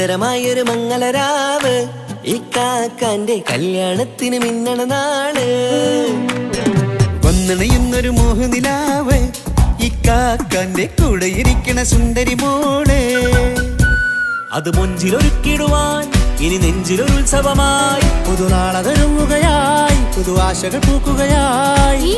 സുന്ദരമായൊരു മംഗളരാവ് ഇക്കാക്കാന്റെ കല്യാണത്തിന് മിന്നണ നാള്. വന്നണയുന്നൊരു മോഹനിലാവ് ഇക്കാക്കാന്റെ കൂടെ ഇരിക്കണ സുന്ദരി മോള്. അത് മുഞ്ചിലൊരുക്കിടുവാൻ ഇനി നെഞ്ചിലൊരു ഉത്സവമായി പുതുനാളതൊരുങ്ങുകയായി പുതു ആശകൾ പൂക്കുകയായി.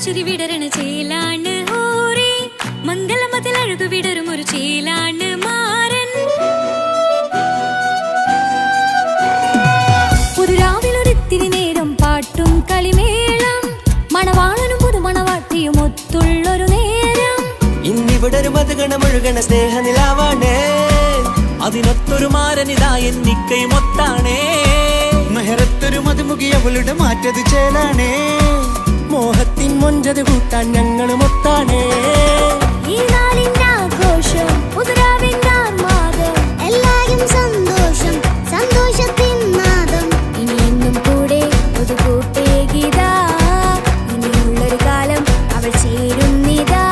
ചിരി വിടരണ ചേലാണ് ഓരേ മംഗളമതിൽ അഴകു വിടരും ഒരു ചേലാണ് മാരൻ. പുതുരാവിലൊരിത്തിരി നേരം പാട്ടും കളിമേളം മണവാളനും പുതുമണവാട്ടിയും ഒത്തുള്ളൊരു നേരം. ഇന്നിവിടെ ഒരു മധുഗണമൊഴുകണ സ്നേഹനിലാവാണേ അതിനൊത്തൊരു മാരനിതാ എന്നിക്കയും ഒത്താണേ. മെഹറത്തൊരു മധുമുഖി അവളുടെ മാറ്റത് ചേലാണേ മോഹത്തിൻ മൊഞ്ചത് കൂട്ടാൻ ഞങ്ങളും ഒത്താണേ. ഈ നാളിന്റെ ആഘോഷം പുതുരാവിന്റെ ആർമാദം എല്ലാരും സന്തോഷം സന്തോഷത്തിൻ നാദം. ഇനി എന്നും കൂടെ പുതുകൂട്ടേ ഗീതാ ഇനിയുള്ളൊരു കാലം അവൾ ചേരുന്നിതാ.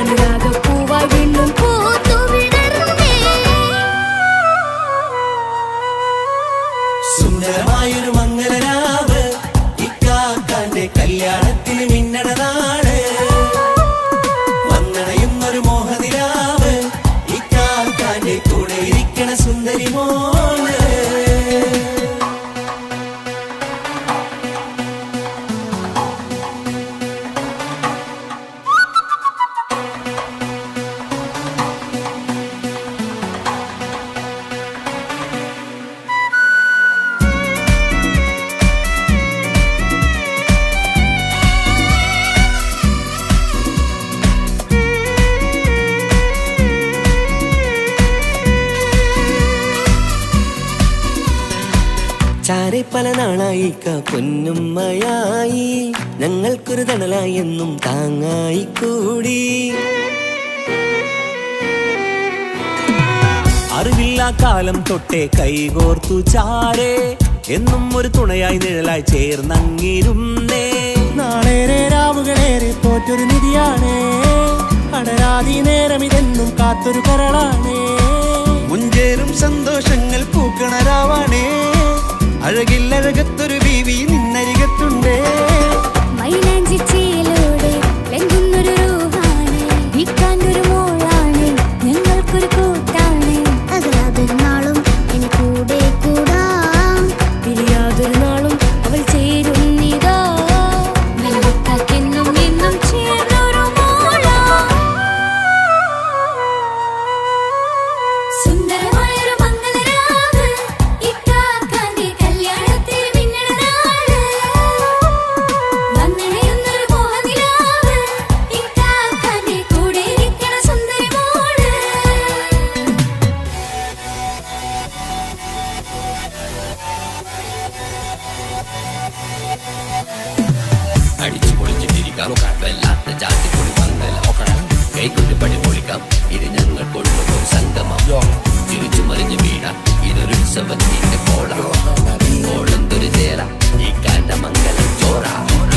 അനുരാഗപ്പൂവായി വീണ്ടും പൂത്തു വിടർന്നേ. സുന്ദരമായൊരു മംഗളരാവ് ഇക്കാക്കാന്റെ കല്യാണത്തിന് മിന്നണ നാള്. വന്നണയുന്നൊരു മോഹനിലാവ് ഇക്കാക്കാന്റെ കൂടെ ഇരിക്കണ സുന്ദരി മോള്. ചാരെ പല നാളായിക്ക പൊന്നുമ്മയായി ഞങ്ങൾക്കൊരു തണലായി എന്നും താങ്ങായി കൂടി. അറിവില്ലാ കാലം തൊട്ടേ കൈകോർത്തു ചാരേ എന്നും ഒരു തുണയായി നിഴലായി ചേർന്നങ്ങിരുന്നേ. നാളേറെ രാവുകളേറെ തോറ്റൊരു നിധിയാണേ അടരാതി നേരം ഇതെന്നും കാത്തൊരു കരളാണേ. മുഞ്ചേറും സന്തോഷങ്ങൾ പൂക്കണരാവാണേ അഴകില്ലഴകത്തൊരു ബീവി നിന്നരികത്തുണ്ടേ. മൈലാഞ്ചി ചേലോടെ ലംഘുന്നൊരു രൂഹാണ് വിക്കാണ്ടൊരു മോളാണ് ഞങ്ങൾക്കൊരു കൂട്ടാണ്. അകലാതൊരു നാളും ഇനി കൂടെ കൂടാം പിരിയാതൊരു നാളും അവൾ ചേരുന്നിതാ. മലക്കാക്കെന്നും എന്നും ചേർന്നൊരു മോളാ. സുന്ദരമായൊരു മംഗളരാവ് ഇക്കാക്കാന്റെ കല്യാണത്തിന് മിന്നണ നാള്. വന്നണയുന്നൊരു മോഹനിലാവ് ഇക്കാക്കാന്റെ കൂടെ ഇരിക്കണ സുന്ദരി മോള്. അടിച്ചു പൊളിച്ചിട്ടിരിക്കാം വല്ലാത്ത ജാതിപ്പൊളി പന്തല കൈകൊണ്ട് പണി പൊളിക്കാം ഇത് ഞങ്ങൾ കൊണ്ടുപോകും സംഗമം. തിരിച്ചു മറിഞ്ഞു വീണ ഇതൊരു ഉത്സവത്തിന്റെ കോളന്തൊരു ചേര ഈ കാണ്ട മംഗലം ചോറ.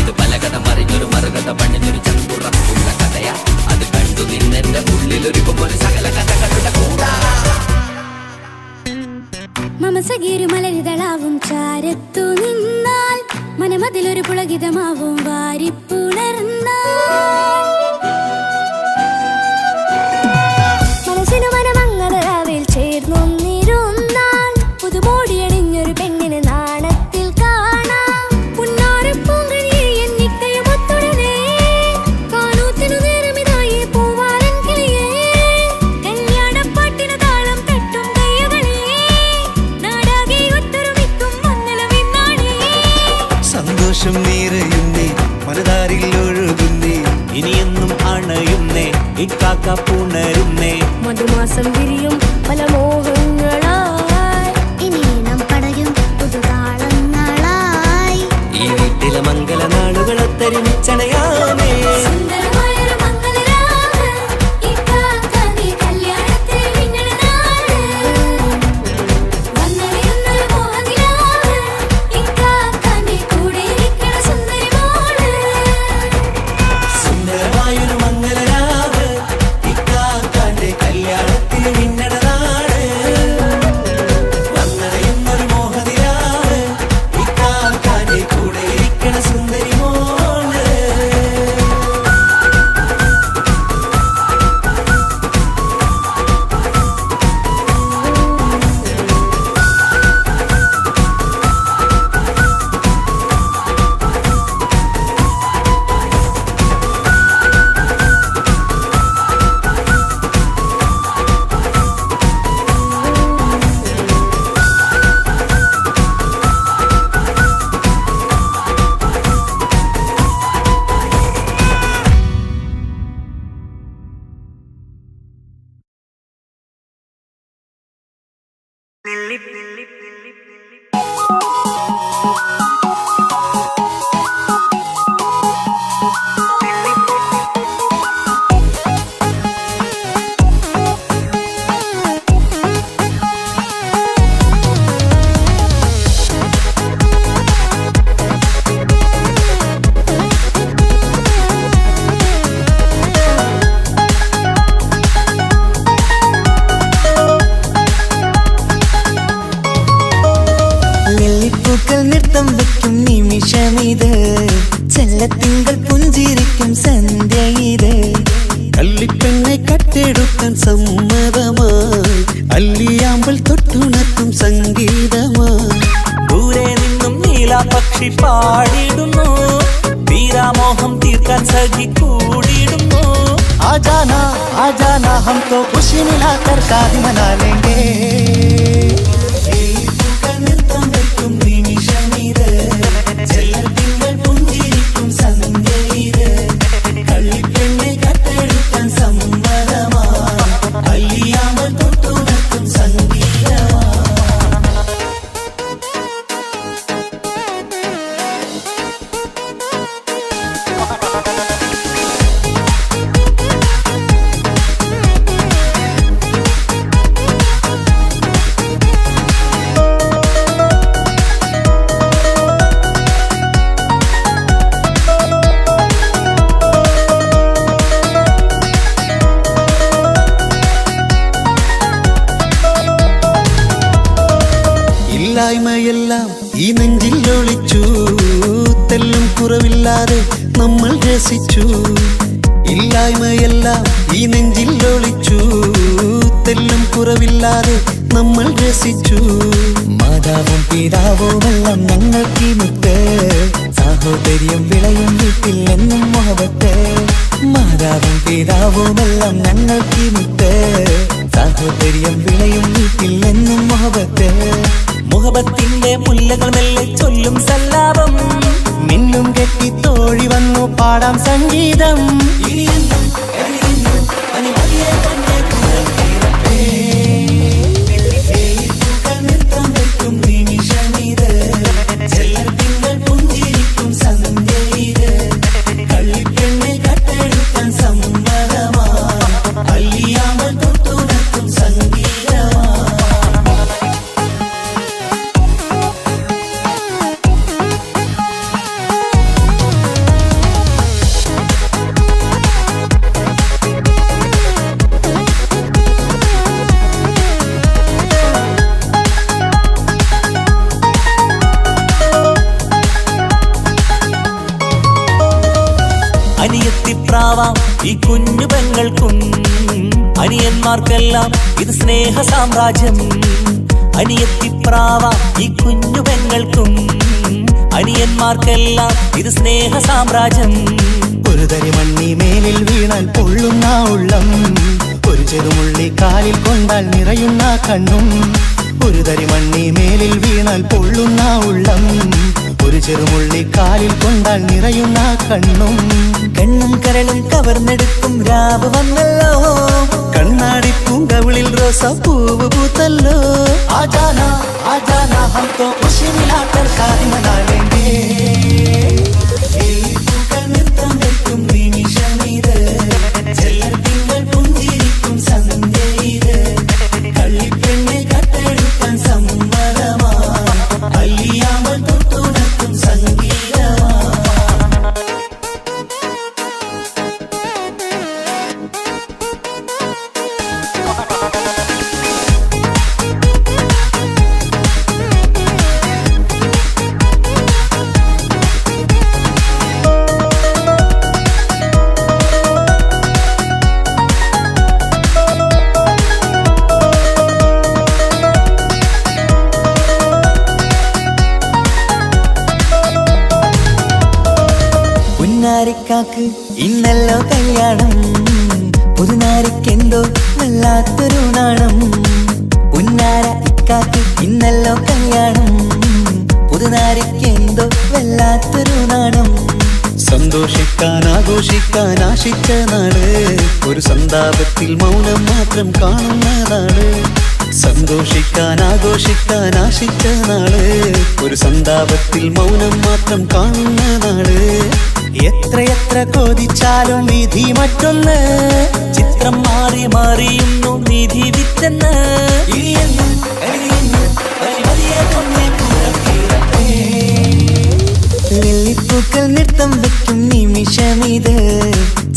ഇത് പലകഥ മറിഞ്ഞൊരു മറുകഥ പണിഞ്ഞൊരു ചങ്കുറപ്പുള്ള കഥയാ. അത് കണ്ടു നിന്നെന്റെ ഉള്ളിലൊരുക്കുമ്പോൾ സകല കഥകളുടെ കൂടാ. മമസഗീരു മലരിതളാവും ചാരത്തു നിന്നാൽ മനമതിലൊരു പുളകിതമാവും വാരിപ്പുണർന്നാൽ. മനസ്സിനു മനമംഗളരാവിൽ നിറയുന്നേ മനതാരിൽ ഒഴുകുന്നേ ഇനിയെന്നും അണയുന്നേ ഇക്കാക്ക പുണരുന്നേ മധുമാസം വിരിയും പല മോഹങ്ങളായി ഇനി നാം പടരും പുതുതാളങ്ങളായി ഈ വീട്ടിലെ മംഗള നാളുകൾ ഒത്തൊരുമിച്ചണയാമേ സുന്ദരമായൊരു മംഗളരാവ് ഇക്കാക്ക നീ കല്യാണത്തിൽ മിന്നണ നാള് വന്നറിയുന്നൊരു മോഹനിലാവ് ഇക്കാക്ക നീ കൂടെ ഇരിക്കണ സുന്ദരി മോള് സുന്ദരമായൊരു മംഗളരാവ് ഇക്കാക്കാന്റെ കല്യാണത്തിൽ മിന്നണ നാട് വന്നറിയുന്നൊരു മോഹനിലാവ് ഇക്കാക്കാന്റെ കൂടെ ഇരിക്കണ സുന്ദരി മോള് നെല്ലിപ്പൂക്കൾ നൃത്തം വെക്കും നിമിഷമിത് ചെല്ലത്തിങ്കൾ പുഞ്ചിരിക്കും സന്ധ്യ ഇത് കള്ളിപ്പെണ്ണെ കട്ടെടുക്കാൻ സമ്മതമായി അല്ലിയാമ്പൽ തൊട്ടുണർത്തും സംഗീതമായി ദൂരെ നിന്നും നീലാപക്ഷി പാടിടുന്നു തീരാമോഹം തീർക്കാൻ സഖി കൂടിയിടുന്നു आजाना हम तो खुशी मिलाकर शादी मना लेंगे നൃത്തം വെക്കും നിമിഷമിത് ചെല്ലത്തിങ്കൾ പുഞ്ചിരിക്കും സന്ധ്യ ഇത് കള്ളിപ്പെണ്ണെ കട്ടെടുക്കാൻ സമ്മതമായി അല്ലിയാമ്പൽ തൊട്ടുണർത്തും സംഗീതമായി ഇല്ലായ്മയെല്ലാം ഈ നെഞ്ചിൽ ഒളിച്ചു തെല്ലും കുറവില്ലാതെ നമ്മൾ രസിച്ചു ഇല്ലായ്മയെല്ലാം ഈ നെഞ്ചിൽ ഒളിച്ചു തെല്ലും കുറവില്ലാതെ നമ്മൾ രസിച്ചു മാതാവും പിതാവുമെല്ലാം ഞങ്ങൾക്ക് മുത്ത് സാഹോദര്യം വിളയും വീട്ടിൽ എന്നും മുഹബത്ത് മാതാവും പിതാവുമെല്ലാം ഞങ്ങൾക്ക് മുത്ത് സാഹോദര്യം വിളയും വീട്ടിൽ എന്നും മുഹബത്ത് മുഹബത്തിന്റെ മുല്ലകൾ മെല്ലെ ചൊല്ലും സല്ലാപം മിന്നും കെട്ടി തോഴി വന്നു പാടാം സംഗീതം ഇനിയെന്നും എവിടെയെന്നും അനുമതിയെ തന്നെ കുഴൽക്കേറട്ടെ. നൃത്തം വെക്കും നിമിഷമിത് ചെല്ലത്തിങ്കൾ പുഞ്ചിരിക്കും സന്ധ്യ ഇത് കള്ളിപ്പെണ്ണെ കട്ടെടുക്കാൻ സമ്മതമായി അല്ലിയാമ്പൽ തൊട്ടുണർത്തും സംഗീതമായി അനിയത്തിപ്രാവാം ഈ കുഞ്ഞു പെങ്ങൾക്കും അനിയന്മാർക്കെല്ലാം ഇത് സ്നേഹ സാമ്രാജ്യം അനിയത്തിപ്രാവാം ഈ കുഞ്ഞു പെങ്ങൾക്കും അനിയന്മാർക്കെല്ലാം ഇത് സ്നേഹ സാമ്രാജ്യം ഒരു തരി മണ്ണി മേലിൽ വീണാൽ പൊള്ളുന്ന ഉള്ളം ഒരു ചെറുമുള്ളി കാലിൽ കൊണ്ടാൽ നിറയുന്ന കണ്ണും ഒരു തരി മണ്ണി മേലിൽ വീണാൽ പൊള്ളുന്ന ഉള്ളം ഒരു ചെറുമുള്ളി കാലിൽ കൊണ്ടാൽ നിറയുന്ന കണ്ണും കണ്ണും കരളും കവർന്നെടുക്കും രാവ് വന്നല്ലോ കണ്ണാടി പൂങ്കവിളിൽ റോസാപ്പൂവ് പൂത്തല്ലോ ആജാന ആജാന ഹം തോ ഖുശി മിലാക്കർ ഷാദി മനാ ലേംഗേ പൂക്കൾ നൃത്തം വെക്കും നിമിഷമിത് ചെല്ലത്തിങ്കൾ പുഞ്ചിരിക്കും സന്ധ്യ ഇത് കള്ളിപ്പെണ്ണെ കട്ടെടുക്കാൻ സമ്മതമാ അല്ലിയാമൽ തൊട്ടുണർത്തും സംഗീതമാ പുന്നാരിക്കാക്ക് ഇന്നല്ലോ കല്യാണം പുതുനാരിക്കെന്തോ വല്ലാത്തൊരു നാണം പുന്നാര ഇക്കാക്ക് ഇന്നല്ലോ കല്യാണം പുതുനാരിക്കെന്തോ വല്ലാത്തൊരു നാണം സന്തോഷിക്കാൻ ആഘോഷിക്കാൻ ആശിച്ച നാട് ഒരു സന്താപത്തിൽ മൗനം മാത്രം കാണുന്ന നാട് സന്തോഷിക്കാൻ ആഘോഷിക്കാൻ ആശിച്ച നാട് ഒരു സന്താപത്തിൽ മൗനം മാത്രം കാണുന്ന നാട് എത്രയെത്ര കൊതിച്ചാലും വിധി മറ്റൊന്ന് ചിത്രം മാറി മാറിയുന്നു നിധി വിറ്റെന്ന് ഇനിയെന്നും കഴിയുന്നു വലിയ പുണ്യപൂരത്തീരത്തേ. വെള്ളിപ്പൂക്കൾ നൃത്തം വെക്കും നിമിഷമിത്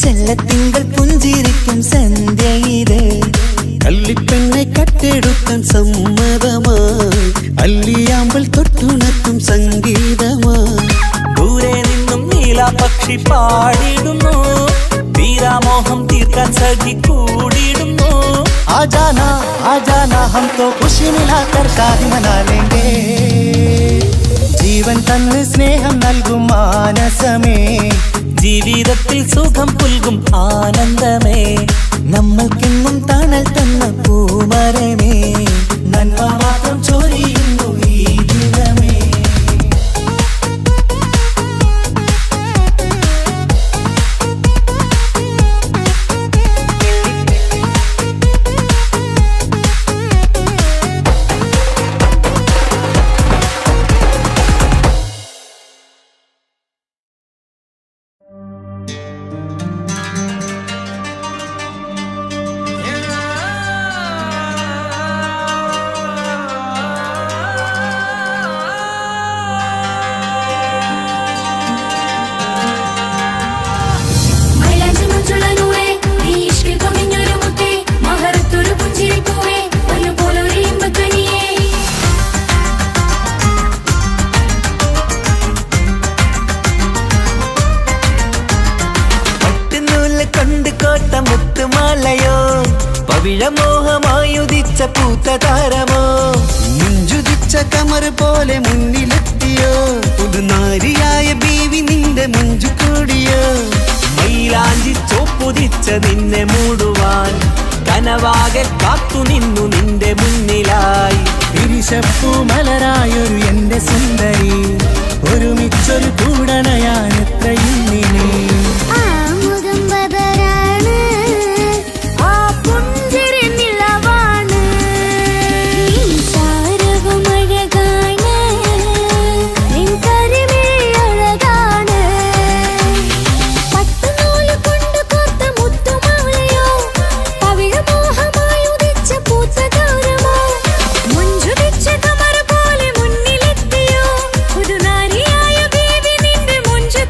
ചെല്ലത്തിങ്കൾ പുഞ്ചിരിക്കും സന്ധ്യ ഇത് കള്ളിപ്പെണ്ണെ കട്ടെടുക്കാൻ സമ്മതമായി അല്ലിയാമ്പൽ തൊട്ടുണർത്തും സംഗീതമായി ദൂരെ നിന്നും നീലാപക്ഷി പാടിടുന്നു തീരാമോഹം തീർക്കാൻ സഖി കൂടിയിടുന്നു ആജാന ആജാന ഹം തോ ഖുശി മിലാക്കർ ഷാദി മനാ ലേംഗേ ജീവൻ തന്ന് സ്നേഹം നൽകും മാനസമേ ജീവിതത്തിൽ സുഖം പുൽകും ആനന്ദമേ നമ്മൾക്കെന്നും തണൽ തന്ന പൂമരമേ നന്മ മാത്രം ചൊരിയുന്നു ഈ ദിനമേ മൈലാഞ്ചി മുഞ്ചുള്ള നൂറേ നീ ഇഷ്കിൽ പൊതിഞ്ഞൊരു മുത്തേ മഹറത്തൊരു പുഞ്ചിരിപ്പൂവേ പൊന്നുപോലൊരു ഇമ്പക്കനിയേ പട്ടുനൂല് കൊണ്ട് കോട്ട മുത്തുമാലയോ പവിഴമോഹമായുദിച്ച പൂത്ത താരമോ മുഞ്ചുദിച്ച കമർ പോലെ മുന്നിലെത്തിയോ പുതുനാരിയായ ബീവി നിന്റെ മുഞ്ചു കൂടിയോ മൈലാഞ്ചി ചോപ്പുദിച്ച നിന്നെ മൂടുവാൻ കനവാകെ കാത്തു നിന്നു നിന്റെ മുന്നിലായി തിരിശപ്പൂ മലരായൊരു എന്റെ സുന്ദരി ഒരുമിച്ചൊരു കൂടണയാൻ എത്രയും നിന്നെ ആ മുഖം ബദരാണ് ആ പുഞ്ചിരി നിലവാണ് നീ സാരവും അഴകാണ് നിൻ കരിമിഴി അഴകാണ് പട്ടുനൂല് കൊണ്ട് കോർത്ത മുത്തുമാലയോ പവിഴമോഹമായി ഉദിച്ച പൂത്ത താരമോ മുഞ്ചുദിച്ച കമർ പോലെ മുന്നിലെത്തിയോ പുതുനാരിയായ ബേബി നിന്റെ മുഞ്ചു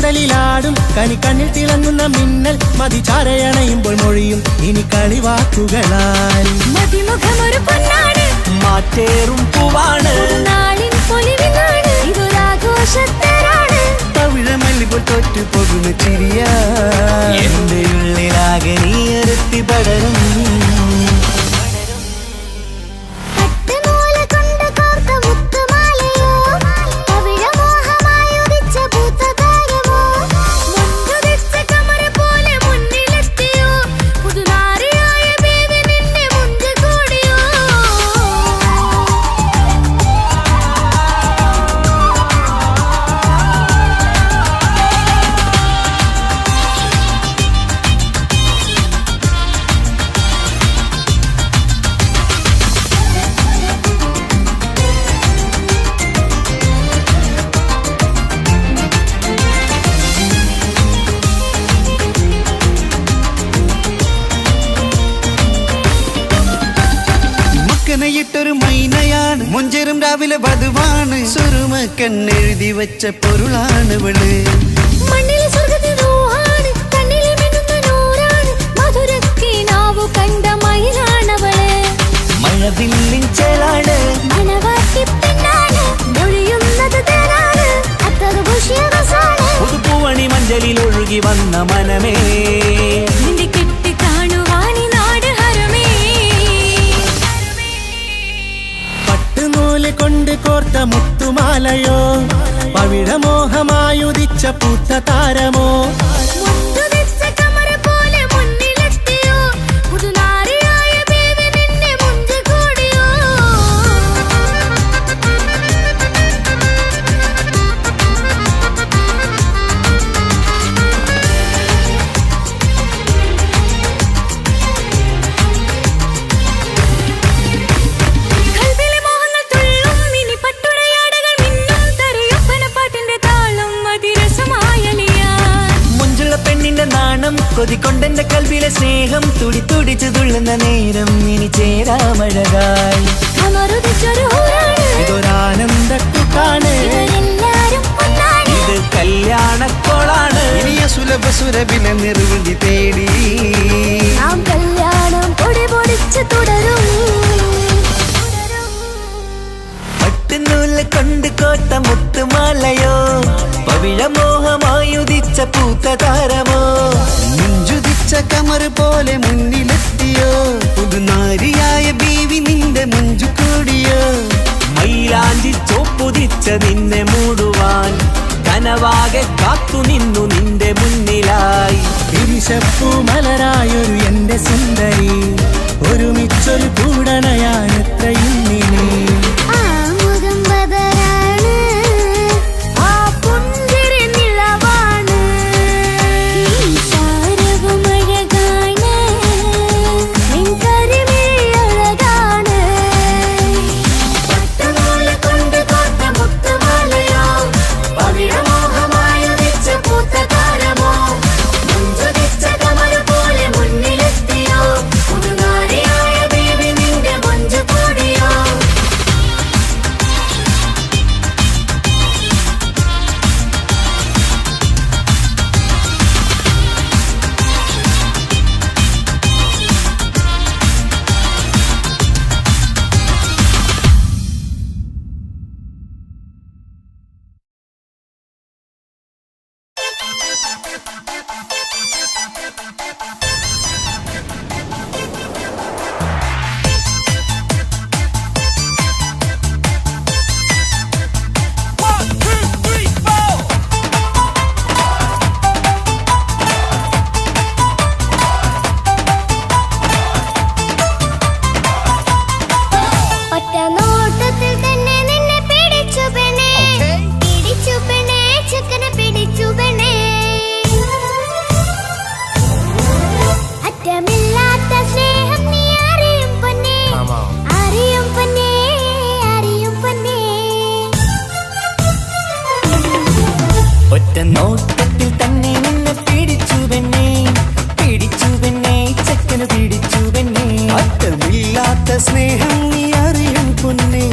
കടലിലാടും കണിക്കണ്ണിൽ തിളങ്ങുന്ന മിന്നൽ മതിചാരയണയുമ്പോൾ മൊഴിയും ഇനി കളിവാക്കുകളാൽ മതിമുഖമൊരു പൊന്നാണ് മാറ്റേറും പൂവാണ് നാളിൻ പൊലിവിനാണ് ഇതൊരാഘോഷത്തരാണ് പവിഴമല്ലിപ്പോൾ തോറ്റു പോകുന്ന ചിരിയ എന്റെ ഉള്ളിലാകെ നീ ഒരുത്തി പടരും ൊരു മൈനയാണ് മുഞ്ചേറും രാവിലെ വധുവാണ് സുറുമക്കണ്ണെഴുതി വെച്ച പൊരുളാണ് ഇവള് മണ്ണിലെ സ്വർഗ്ഗത്തിൽ റൂഹാണ് കണ്ണിലെ മിന്നുന്ന നൂറാണ് മധുരക്കിനാവു കണ്ട മയിലാണവള് മഴവില്ലിൻ ചേലാണ് മണവാട്ടി പെണ്ണാണ് മൊഴിയുന്നത് തേനാണ് അത്ര ഖുഷിയറസാണ് പുതുപ്പൂവണി മഞ്ചലിൽ ഒഴുകി വന്ന മനമേ നിന്റെ കെട്ടി കാണുവാനി നാട് ഹരമേ പട്ടുനൂല് കൊണ്ട് കോർത്ത മുത്തുമാലയോ പവിഴമോഹമായുദിച്ച പൂത്ത താരമോ മുത്തുവെച്ച കമറ പോലെ മുന്നിലെത്തിയോ പുതുനാരിയായ ബേബി നിന്നെ മുഞ്ചു കൂടിയോ കൽബിലെ മോഹങ്ങൾ തുള്ളും ഇനി പട്ടുടയാടകൾ മിന്നും തരയൊപ്പന പാട്ടിന്റെ താളം അതിരസമായലിയാൻ മുഞ്ചുള്ള പെണ്ണിന്റെ നാണം കൊതിക്കൊണ്ടെന്റെ കൽവിലെ സ്നേഹം തുടി തുടിച്ചു തുള്ളുന്ന നേരം ഇനി ചേരാമഴകായി അമറുദിച്ചൊരു ഹൂറാണ് ഇതൊരാനന്ദക്കൂട്ടാണ് ഇവരെല്ലാരും ഒന്നാണ് ഇത് കല്യാണക്കോളാണ് ഇനിയ സുലഭ സുരഭിലെ നിർവൃതി തേടി നാം കല്യാണം പൊടി പൊടിച്ച് തുടരും പട്ടുനൂല് കൊണ്ട് കോട്ട മുത്തുമാലയോ പവിഴമോഹമായുദിച്ച പൂത്ത താരമോ മുഞ്ചുദിച്ച കമർ പോലെ മുന്നിലെത്തിയോ പുതുനാരിയായ ബീവി നിന്റെ മുഞ്ചു കൂടിയോ മൈലാഞ്ചി ചോപ്പുതിച്ച നിന്നെ മൂടുവാൻ കനവാകെ കാത്തു നിന്നു നിന്റെ മുന്നിലായി തിരിശപ്പൂ മലരായൊരു എന്റെ സുന്ദരി ഒരുമിച്ചൊരു കൂടണയാൻ എത്രയും നീ ആ മുഖം ബദറാണ് ആ പുഞ്ചിരി നിലവാണ് ഈ സാരവും അഴകാണ് നിൻ കരിമിഴി അഴകാണ് പട്ടുനൂല് കൊണ്ട് കോർത്ത മുത്തുമാലയോ പവിഴമോഹമായുദിച്ച പൂത്ത താരമോ മുഞ്ചുദിച്ച കമർ പോലെ മുന്നിലെത്തിയോ പുതുനാരിയായ ബേബി നിന്റെ മുഞ്ചു കൂടിയോ ഒറ്റ നോട്ടത്തിൽ തന്നെ നിന്നെ പിടിച്ചു പെണ്ണേ ചെക്കനെ പിടിച്ചു പെണ്ണേ അറ്റമില്ലാത്ത സ്നേഹം നീ അറിയും പൊന്നേ അറിയും പൊന്നേ അറിയും പൊന്നേ ഒറ്റ നോട്ടത്തിൽ തന്നെ നിന്നെ പിടിച്ചു പെണ്ണേ ചെക്കന് പിടിച്ചു പെണ്ണേ അറ്റമില്ലാത്ത സ്നേഹം നീ അറിയും പൊന്നേ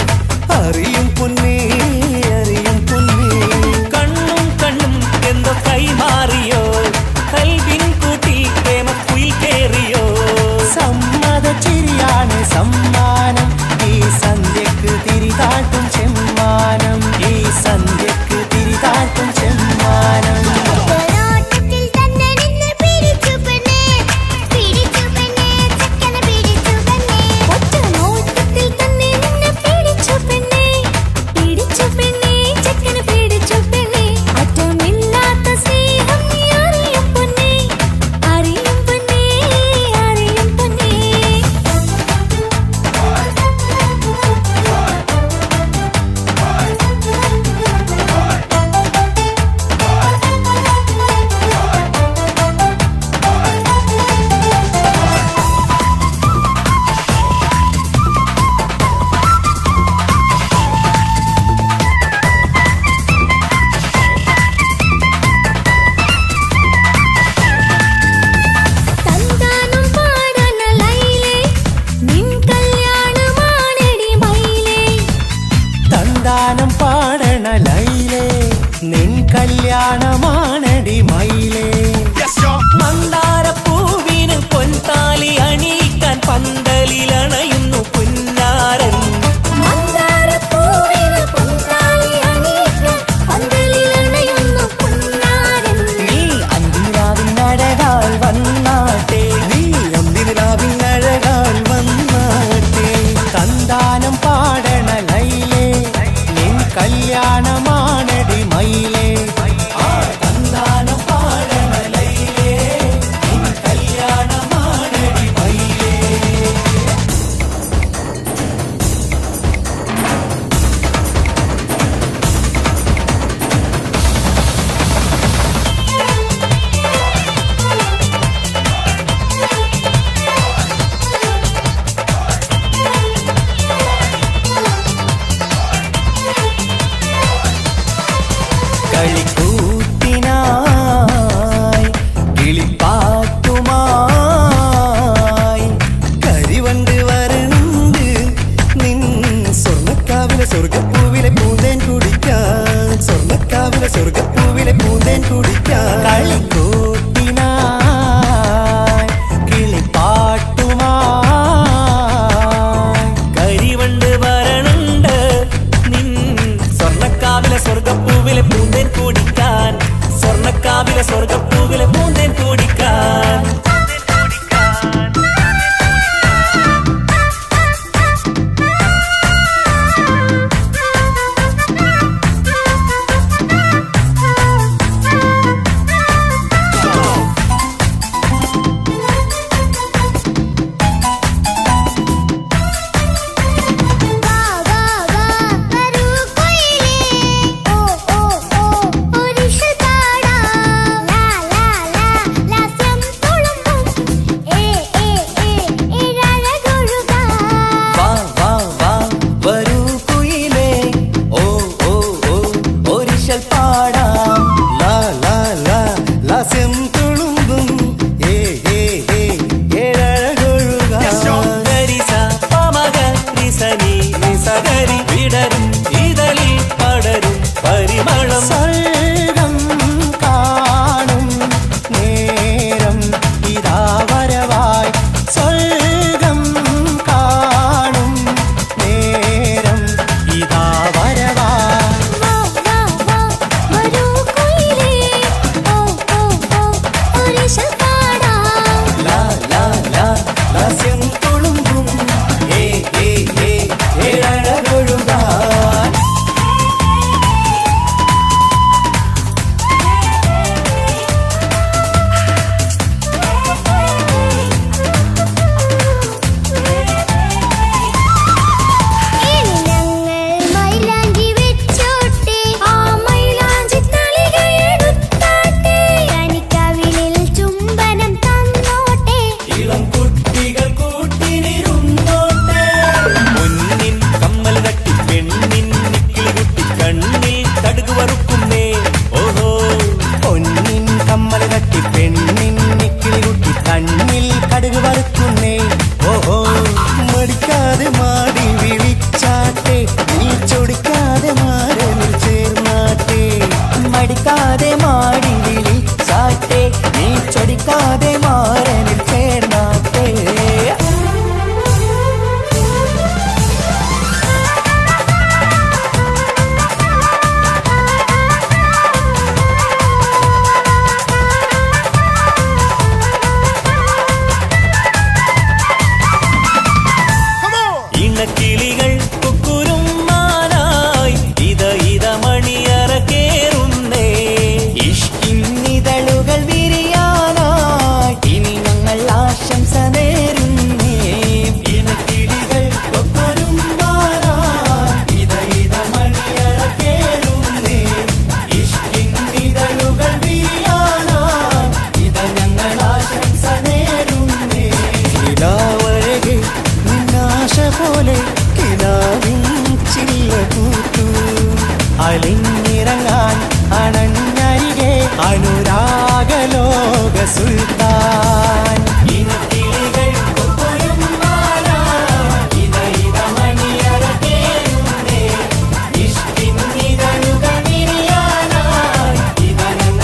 അറിയും പൊന്നേ അറിയും പൊന്നേ കണ്ണും എന്തോ കൈ കല്യാണമാണടി മയിലേ. മന്ദാരപ്പൂവിന് പൊൻതാലി അണിയിക്കാൻ പന്തലിലണയുന്നു പുന്നാരൻ. മന്ദാരപ്പൂവിന് പൊൻതാലി അണിയിക്കാൻ പന്തലിലണയുന്നു പുന്നാരൻ. നീ അന്തിരാവിനഴകാൽ വന്നാട്ടെ, നീ അന്തിനിലാവിനഴകാൽ വന്നാട്ടെ. തന്താനം പാടണ ലൈലേ, നിൻ കല്യാണമാണടി മയിലേ. ആ തന്താനം പാടണ ലൈലേ, നിൻ കല്യാണമാണടി മയിലേ. കളിക്കൂത്തിനായി കിളിപ്പാട്ടുമായി കരിവണ്ട് വരണ്ട് നിൻ സ്വർണ്ണക്കാവിലെ സ്വർഗപ്പൂവിലെ പൂന്തേൻ കുടിക്കാൻ, സ്വർണ്ണക്കാവിലെ സ്വർഗപ്പൂവിലെ പൂന്തേൻ കുടിക്കാൻ. കളിക്കൂത്തിനായി കിളിപ്പാട്ടുമായി കരിവണ്ട് വരണുണ്ട് നിൻ സ്വർണ്ണക്കാവിലെ സ്വർഗപ്പൂവിലെ പൂന്തേൻ കുടിക്കാൻ, സ്വർണ്ണക്കാവിലെ സ്വർഗപ്പൂവിലെ പൂന്തേൻ കുടിക്കാൻ. വാ വാ വാ വരൂ കുയിലേ, ഓ ഓ ഓ ഒരിഷൽ പാടാം. ലാ ലാ ലാ ലാസ്യം തുളുമ്പും ഏ ഏ ഏ ഏഴഴകൊഴുകാം. വാ വാ വാ വരൂ കുയിലേ, ഓ ഓ ഓ ഒരിശൽ പാടാം. ലാ ലാ ലാ ലാസ്യം തുളുമ്പും ഏ ഏ ഏ ഏഴഴകൊഴുകാൻ. ഗരിസ പമഗ റിസനി നിസഗരി വിടരും ഇതളിൽ പടരും പരിമളം. സ്വർഗം കാണും നേരം ഇതാ വരവായി, സ്വർഗം കാണും നേരം ഇതാ വരവായി. വാ വാ വാ വരൂ കുയിലേ, ഓ ഓ ഓ ഒരിഷൽ പാടാം. ലാ ലാ ലാ ലാസ്യം തുളുമ്പും ഏ ഏ ഏ ഏഴഴകൊഴുകാൻ. ഇനി ഞങ്ങൾ മൈലാഞ്ചി വെച്ചോട്ടെ, ആ മൈലാഞ്ചി തളിക എടുത്താട്ടെ. കണിക്കവിളിൽ ചുംബനം തന്നോട്ടെ. ഇളം കുട്ടികൾ കൂട്ടിനിരുന്നോട്ടെ. പൊന്നിൻ കമ്മൽ തട്ടി പെണ്ണിൻ നിക്കിളി കുട്ടി കണ്ണിൽ കടുക് വറുക്കുന്നേ. ഓഹോ പൊന്നിൻ കമ്മൽ തട്ടി പെണ്ണിൻ നിക്കിളി കുട്ടി കണ്ണിൽ കടുക് വറുക്കുന്നേ. ഓഹോ മടിക്കാതെ മാടി വിളിച്ചാട്ടെ, നീ ചൊടിക്കാതെ മാരനിൽ ചേർന്നാട്ടെ. മടിക്കാതെ മാടി വിളിച്ചാട്ടെ, നീ ചൊടിക്കാതെ മാറനിൽ ചേർന്നാട്ടെ. ഇണക്കിളികൾ കുക്കുരുമാനായി ഇത ഇത മണിയറ കേറുന്നേ. ഇഷ്കിന്നിതളുകൾ വിരിയാനായി ഇനി ഞങ്ങൾ ആശംസ നേരുന്നേ. ഇണക്കിളികൾ കൊക്കൊരുമ്പാനായി ഇത ഇത മണിയറ കേറുന്നേ. ഇഷ്കിന്നിതളുകൾ വീഴാനായി ഇത ഞങ്ങൾ ആശംസ നേരുന്നേ. നിലാവഴകെ നിന്നാശ പോലെ കിനാവിൻ ചില്ല കൂട്ടു അലിഞ്ഞിറങ്ങാൻ അണഞ്ഞരികെ അനുരാഗലോക സുൽത്താൻ. ഇനക്കിളികൾ കൊക്കൊരുമ്പാനായി ഇത ഇത മണിയറ കേറുന്നേ. ഇഷ്കിന്നിതളുകൾ വിരിയാനായി ഇത ഞങ്ങൾ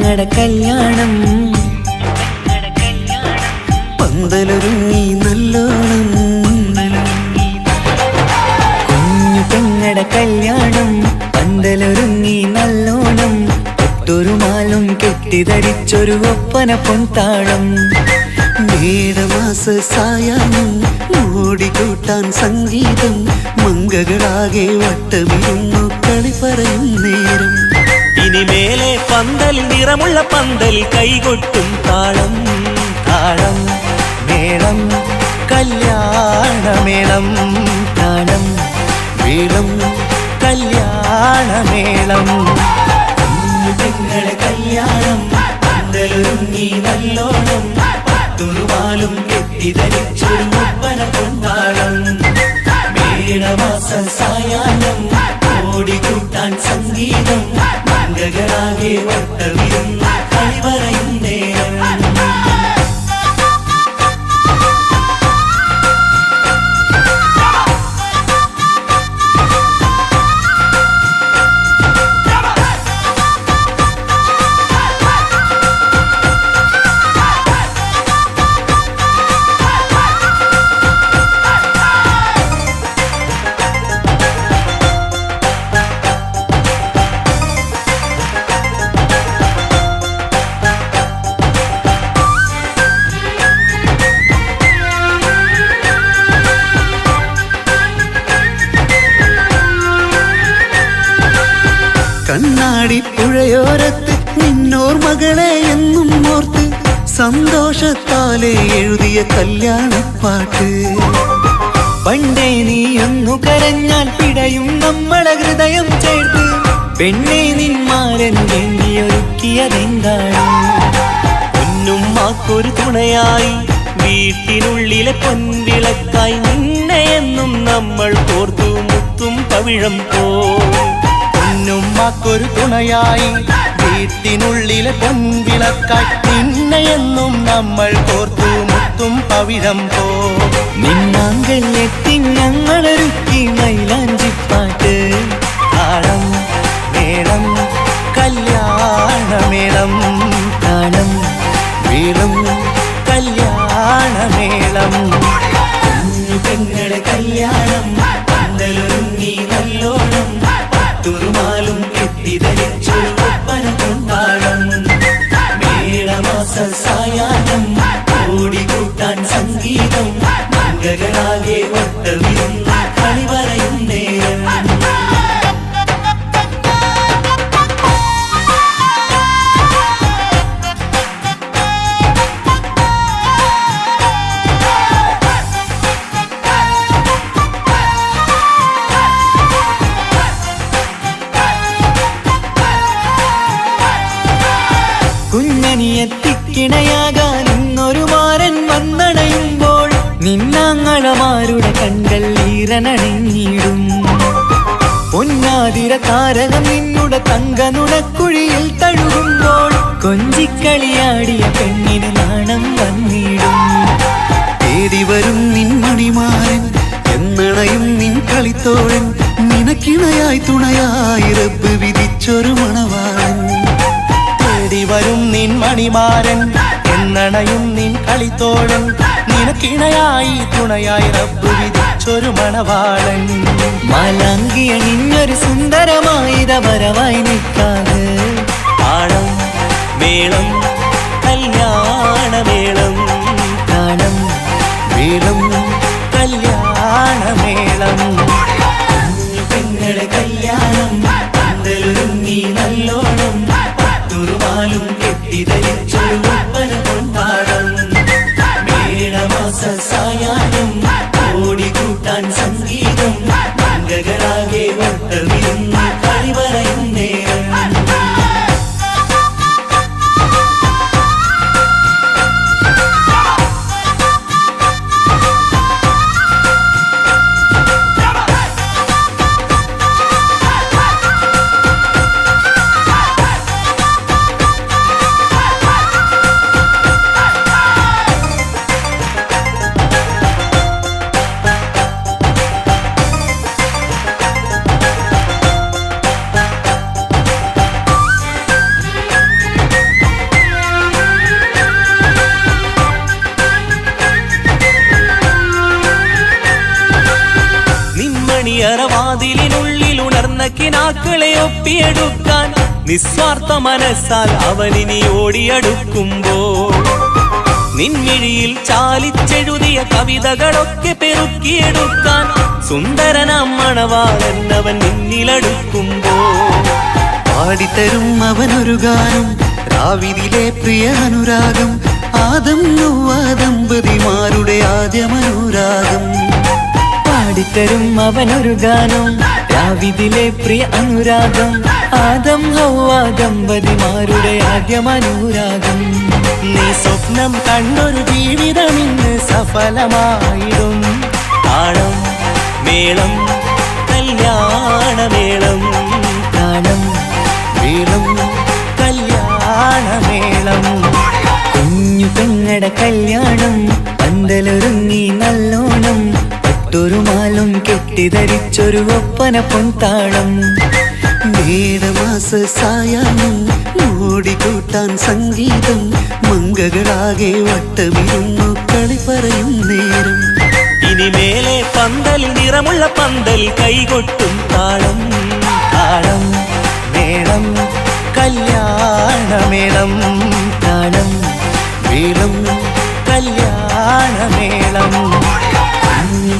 പെങ്ങടെ കല്യാണം പന്തലൊരുങ്ങി നല്ലോണം കുഞ്ഞു പെങ്ങടെ കല്യാണം പന്തലൊരുങ്ങി നല്ലോണം ഒട്ടൊരു മാലും കെട്ടിധരിച്ചൊരു ഒപ്പന പൊൻതാളം മേടമാസ സായാഹ്നം ഓടിക്കൂട്ടാൻ സംഗീതം മങ്കകളാകെ വട്ടമിരുന്നു കളി പറയും നേരം ഇനിമേലെ പന്തൽ നിറമുള്ള പന്തൽ കൈകൊട്ടും താളം താളം മേളം കല്യാണമേളം താളം മേളം കല്യാണമേളം കുഞ്ഞു പെങ്ങളെ കല്യാണം പന്തലൊരുങ്ങി നല്ലോണം പത്തുറുമാലും കെട്ടിധരിച്ചൊരു ഒപ്പന പൊൻതാളം മേടമാസ സായാഹ്നം ഓടിക്കൂട്ടാൻ സംഗീതം മംഗളാകെ വട്ടമിരുന്ന് കളി പറയും നേരം കണ്ണാടി പുഴയോരത്ത് നിന്നോർമകളെ എന്നും ഓർത്ത് സന്തോഷത്താലെ എഴുതിയ കല്യാണപ്പാട്ട് പണ്ടേ നീ ഒന്നു കരഞ്ഞാൽ പിടയും നമ്മളെ ഹൃദയം ചേർത്ത് പെണ്ണെ നിന്മാരൻ വേണ്ടിയൊരുക്കിയതെന്താണ് പൊന്നുമ്മാക്കൊരു തുണയായി വീട്ടിനുള്ളിലെ പൊൻവിളക്കായി നിന്നെ എന്നും നമ്മൾ കോർത്തു മുത്തും പവിഴം പോ പൊന്നുമ്മാക്കൊരു തുണയായി വീട്ടിനുള്ളിലെ പൊൻവിളക്കായി നിന്നെയെന്നും നമ്മൾ കോർത്തു മുത്തും പവിഴം പോ നിന്നാങ്കല്ലെത്തി ഞങ്ങളൊരുക്കി മൈലാഞ്ചിപ്പാട്ട് താളം മേളം കല്യാണമേളം താളം മേളം കല്യാണമേളം കുഞ്ഞു പെങ്ങളെ കല്യാണം പന്തലൊരുങ്ങി നല്ലോണം പത്തുറുമാലും കെട്ടിധരിച്ചൊരു ഒപ്പന പൊൻതാളം മേടമാസ സായാഹ്നം ഓടിക്കൂട്ടാൻ സംഗീതം മംഗളാകെ വട്ടമിരുന്ന് കളി പറയും നേരം കുഞ്ഞനിയെത്തിക്കിണയാകാൻ ഇന്നൊരു മാരൻ വന്നണയുമ്പോൾ നിന്നാങ്ങളമാരുടെ കണ്ടൽ ഈറനണിഞ്ഞിടും പൊന്നാതിര താരകം നിന്നുടെ തങ്കനുടക്കുഴിയിൽ തഴുകുമ്പോൾ കൊഞ്ചിക്കളിയാടിയ പെണ്ണിന് നാണം വന്നിടും തേടി വരും നിൻ മണിമാരൻ എന്നണയും നിൻ കളിത്തോഴൻ നിനക്കിണയായി തുണയായി റബ്ബ് വിധിച്ചൊരു മണവാളൻ തേടി വരും നിൻ മണിമാരൻ എന്നണയും നിൻ കളിത്തോഴൻ നിനക്കിണയായി തുണയായി റബ്ബ് വിധിച്ചൊരു മണവാളൻ മാലാങ്കിയ നിന്നൊരു സുന്ദരമായിത വരവായി നിൽക്കാതെ താളം മേളം കല്യാണമേളം താളം മേളം കല്യാണമേളം കുഞ്ഞു പെങ്ങളെ കല്യാണം പന്തലൊരുങ്ങി നല്ലോണം പത്തുറുമാലും കെട്ടിധരിച്ചൊരു ഒപ്പന പൊൻതാളം മേടമാസ സായാഹ്നം ഓടിക്കൂട്ടാൻ സംഗീതം മംഗളാകെ വട്ടമിരുന്ന് കളി പറയും നേരം അറവാതിലിനുള്ളിൽ ഉണർന്ന കിനാക്കളെ ഒപ്പിയെടുക്കാൻ നിസ്വാർത്ഥ മനസ്സാൽ അവനിനി ഓടിയടുക്കുമ്പോൾ നിൻമിഴിയിൽ ചാലിച്ചെഴുതിയ കവിതകളൊക്കെ പെറുക്കിയെടുക്കാൻ സുന്ദരനാം മണവാളൻ അവൻ നിന്നിലടുക്കുമ്പോൾ പാടിത്തരും അവനൊരു ഗാനം രാവിലെ പ്രിയ അനുരാഗം ആദം നൊവ്വ ദമ്പതിമാരുടെ ആദ്യമനുരാഗം പാടിത്തരും അവനൊരു ഗാനം രാവിലെ പ്രിയ അനുരാഗം ആദം ഹൗവ ദമ്പതിമാരുടെ ആദ്യമനുരാഗം നീ സ്വപ്നം കണ്ടൊരു ജീവിതം ഇന്ന് സഫലമായിടും താളം മേളം കല്യാണമേളം താളം മേളം കല്യാണമേളം കുഞ്ഞു പെങ്ങടെ കല്യാണം പന്തലൊരുങ്ങി നല്ലോണം പട്ടൊരു മാലും കെട്ടിധരിച്ചൊരു ഒപ്പന പൊൻതാളം മേടമാസ സായാഹ്നം ഓടിക്കൂട്ടാൻ സംഗീതം മംഗകളാകെ വട്ടമിരുന്നു കളി പറയും നേരം ഇനിമേലെ പന്തൽ നിറമുള്ള പന്തൽ കൈകൊട്ടും താളം താളം മേളം കല്യാണമേളം താളം മേളം കല്യാണമേളം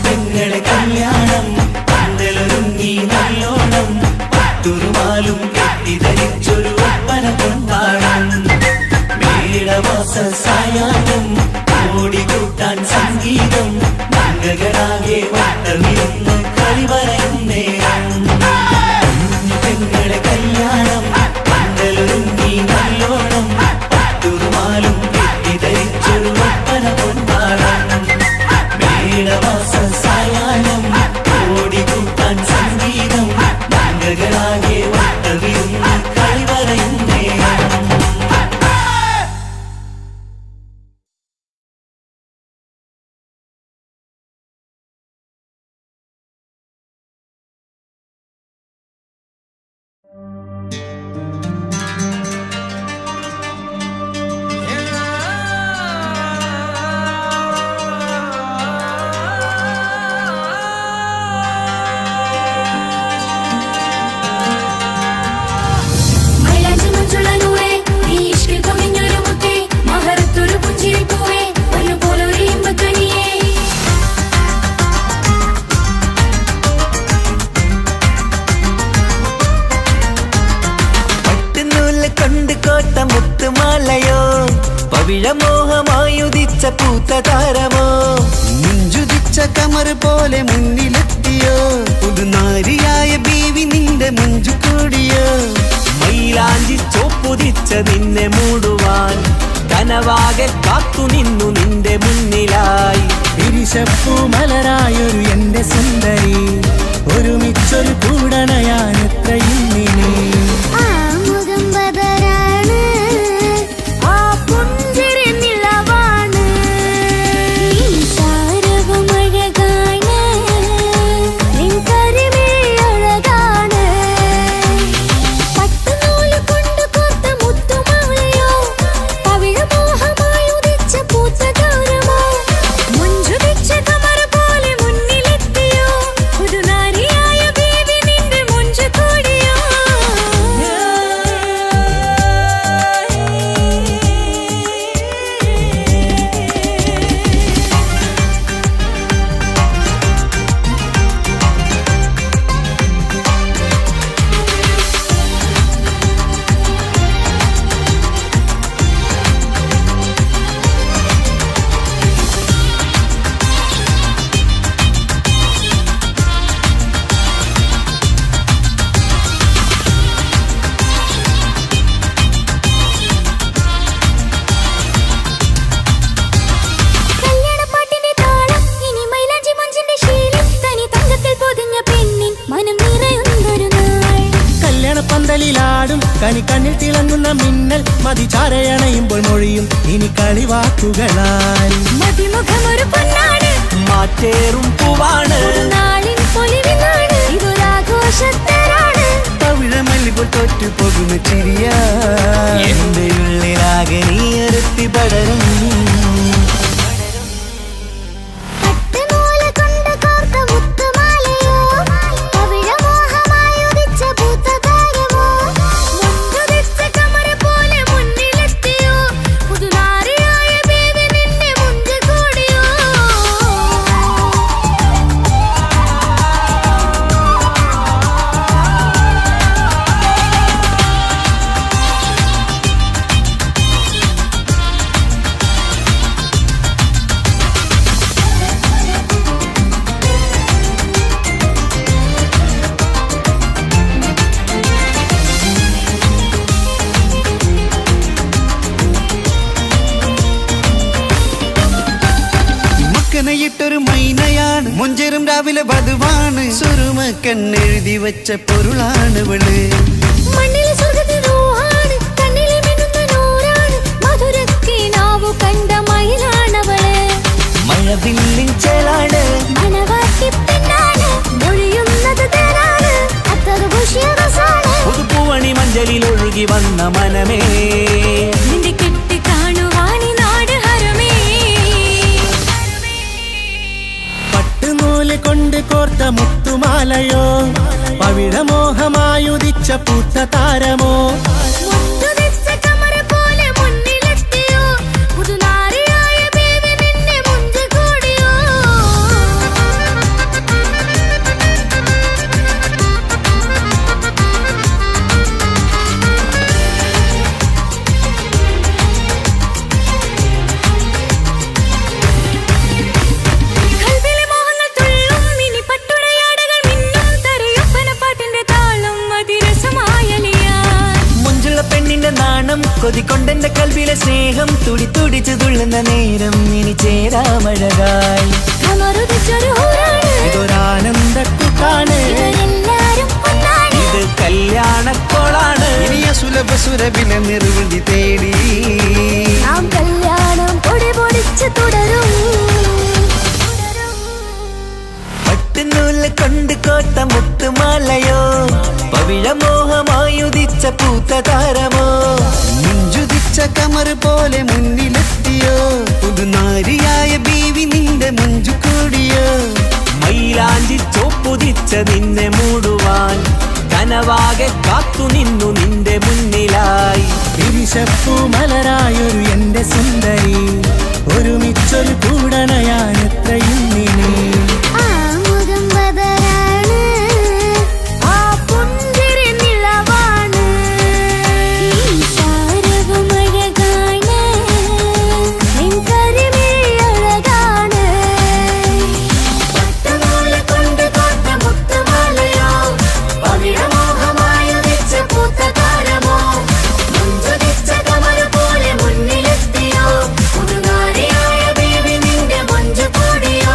പെങ്ങളെ കല്യാണം പന്തലൊരുങ്ങി നല്ലോണം പട്ടുരുമാലും കെട്ടിധരിച്ചൊരു ഒപ്പന പൊൻതാളം മേടമാസ സായാഹ്നം ഓടിക്കൂട്ടാൻ സംഗീതം മംഗകളാകെ വട്ടമിരുന്ന് കളി പറയും നേരം പെങ്ങളെ കല്യാണം പന്തലൊരുങ്ങി നല്ലോണം പട്ടുരുമാലും കെട്ടിധരിച്ചൊരു ഒപ്പന പൊൻതാളം മേടമാസ സായാഹ്നം ഓടിക്കൂട്ടാൻ സംഗീതം മംഗകളാകെ വട്ടമിരുന്ന് കളി പറയും നേരം മൈലാഞ്ചി മഞ്ചുള്ള നൂറേ, നീ ഇഷ്കിൽ കവിഞ്ഞൊരു മുത്തേ, മഹറത്തൊരു പുഞ്ചിരിപ്പൂവേ, പൊന്നുപോലൊരു ഇമ്പക്കനിയേ. പട്ടുനൂല് കൊണ്ട് കോട്ട മുത്തുമാലയോ പവിഴമോഹമായുദിച്ച പൂത്ത താരമോ മുഞ്ചുതിച്ച കമർ പോലെ മുന്നിലെത്തിയോ പുതുനാരിയായ ബീവി നിന്റെ മുഞ്ചു കൂടിയോ മൈലാഞ്ചി ചോപ്പുതിച്ച നിന്നെ മൂടുവാൻ കനവാകെ കാത്തുനിന്നു നിന്റെ മുന്നിലായി ഇരിശപ്പൂ മലരായൊരു എന്റെ സുന്ദരി ഒരുമിച്ചൊരു കൂടണയാൻ എത്രയും നീ ആ മുഖം ബദരാണ്, ആ പുഞ്ചിരി നിലവാണ്, ഈ സാരവും അഴകാണ്, നിൻ കരിമിഴി അഴകാണ്. പട്ടുനൂല് കൊണ്ട് കോർത്ത മുത്തുമാലയോ പവിഴമോഹമായി ഉദിച്ച പൂത്ത താരമോ മുഞ്ചുതിച്ച കമർ പോലെ മുന്നിലെത്തിയോ പുതുനാരിയായ ബേബി നിന്റെ മുഞ്ചു കൂടിയോ. കല്യാണപ്പാട്ടിന്റെ താളം ഇനി മൈലാഞ്ചി മഞ്ചിന്റെ ശീലം തനി തങ്കത്തിൽ പൊതിഞ്ഞ പെണ്ണിൻ മനം നിറയുന്നൊരു നാൾ. കല്യാണപ്പന്തലിലാടും കണിക്കണ്ണിൽ തിളങ്ങുന്ന മിന്നൽ മതിചാരയണയുമ്പോൾ മൊഴിയും ഇനി കളിവാക്കുകളാൽ മതിമുഖമൊരു പൊന്നാണ്, മാറ്റേറും പൂവാണ് നാളിൻ പൊലിവിനാണ്, ഇതൊരാഘോഷത്തരാണ്. പവിഴമല്ലിപ്പോൾ തോറ്റു പോകുന്ന ചിരിയ എന്റെ ഉള്ളിലാകെ നീയരുത്തി പടരും പട്ടുനൂല് കൊണ്ട് കോർത്ത മുത്തുമാലയോ മാക്കനയിട്ടൊരു മൈനയാണ് മൊഞ്ചരും രാവിലെ വധുവാണ് സുറുമ കണ്ണെഴുതി വെച്ച പൊരുളാണ് ഇവള് മണ്ണിലെ സ്വർഗ്ഗത്തിൽ റൂഹാണ് കണ്ണിലെ മിന്നുന്ന നൂറാണ് മധുരക്കിനാവു കണ്ട മയിലാണവള് മഴവില്ലിൻ ചേലാണ് മണവാട്ടി പെണ്ണാണ് മൊഴിയുന്നത് തേനാണ് അത്ര ഭൂഷിയറസാണ് പുതുപ്പൂവണി മഞ്ചലിൽ ഒഴുകി വന്ന മനമേ നിന്റെ കെട്ടി കാണുവാനി നാട് ഹരമേ പട്ടുനൂല് കൊണ്ട് കോർത്ത മുത്തുമാലയോ പവിഴമോഹമായുദിച്ച പൂത്ത താരമോ മുത്തുനിച്ച കമറ പോലെ മുന്നിലെത്തിയോ പുതുനാരിയായ ബേബി നിന്നെ മുഞ്ചു കൂടിയോ കൽവിലെ മോഹങ്ങൾ തുള്ളും മിനി പട്ടുടയാടകൾ മിന്നും തരയൊപ്പന പാട്ടിന്റെ താളം അതിരസമായലിയാൻ മുഞ്ചുള്ള പെണ്ണിന്റെ നാണം കൊതിക്കൊണ്ടെന്റെ കൽവിലെ സ്നേഹം തുടി തുടിച്ചു തുള്ളുന്ന നേരം ഇനി ചേരാമഴകായി കമറുദിച്ചൊരു ഹൂറാണ് ഇതൊരാനന്ദക്കുട്ടാണ് ഇവരെല്ലാരും ഒന്നാണ് ഇത് കല്യാണക്കോളാണ് ഇനിയ സുലഭ സുരഭിലെ നിർവൃതി തേടി നാം കല്യാണം പൊടി പൊടിച്ച് തുടരും പട്ടുനൂല് കൊണ്ട് കോത്ത മുത്തുമാലയോ പവിഴമോഹമായുദിച്ച പൂത്ത താരമോ മുഞ്ചുദിച്ച കമർ പോലെ മുന്നിലെത്തിയോ പുതുനാരിയായ ബീവി നിന്റെ മുഞ്ചു കൂടിയോ മൈലാഞ്ചി ചോപ്പുതിച്ച നിന്നെ മൂടുവാൻ കനവാകെ കാത്തു നിന്നു നിന്റെ മുന്നിലായി തിരിശപ്പൂ മലരായൊരു എന്റെ സുന്ദരി ഒരുമിച്ചൊരു കൂടണയാൻ എത്രയും നീ ആ മുഖം ബദറാണ് ആ പുഞ്ചിരി നിലവാണ് ഈ ശാരവും അഴകാണ് നിൻ കരിമിഴി അഴകാണ് പട്ടുനൂല് കൊണ്ട് കോർത്ത മുത്തുമാലയോ പവിഴമോഹമായുദിച്ച പൂത്ത താരമോ മുഞ്ചുദിച്ച കമർ പോലെ മുന്നിലെത്തിയോ പുതുനാരിയായ ബേബി നിന്റെ മുഞ്ചു കൂടിയോ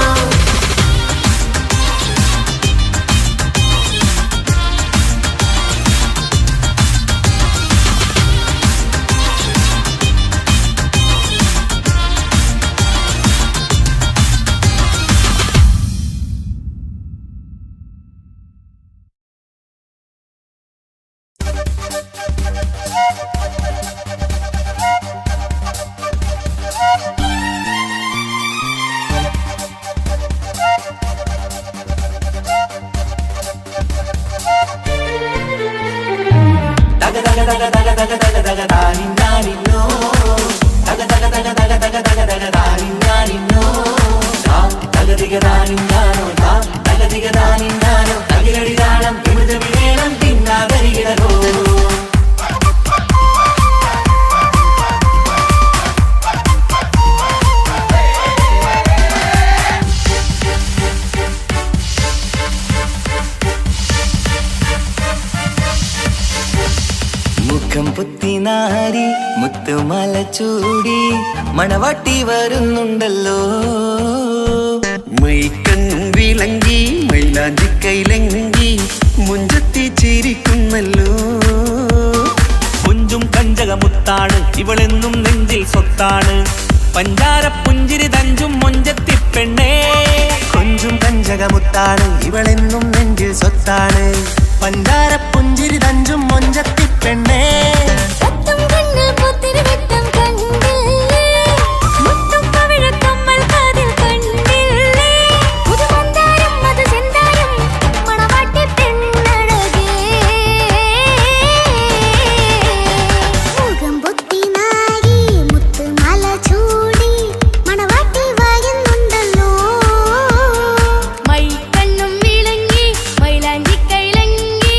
മുഖം പുത്തിനാരി മുത്തുമല ചൂടി മണവാട്ടി വരുന്നുണ്ടല്ലോ മൈക്കണ്ണും വിളങ്കി മൈലാഞ്ചി കൈലങ്കി മുഞ്ചത്തി ചിരിക്കുന്നല്ലോ കുഞ്ചും കഞ്ചകമുത്താണ് ഇവളെന്നും നെഞ്ചിൽ സ്വത്താണ് പഞ്ചാര പുഞ്ചിരി തഞ്ചും മൊഞ്ചത്തി പെണ്ണേ കൊഞ്ചും കഞ്ചകമുത്താണ് ഇവളെന്നും നെഞ്ചിൽ സ്വത്താണ് പഞ്ചാര പുഞ്ചിരി തഞ്ചും മൊഞ്ചത്തി പെണ്ണേ പത്തും കണ്ണിൽ പുത്തിരി വെട്ടം കണ്ടില്ലേ മുത്തും പവിഴക്കമ്മൽ കാതിൽ കണ്ടില്ലേ പുതുമന്ദാരം അത് ചെന്താരം മണവാട്ടി പെണ്ണഴകേ മുഖം പൊത്തി നാരി മുത്തുമാല ചൂടി മണവാട്ടി വരുന്നുണ്ടല്ലോ മൈക്കണ്ണും വിളങ്ങി മൈലാഞ്ചി കൈലങ്കി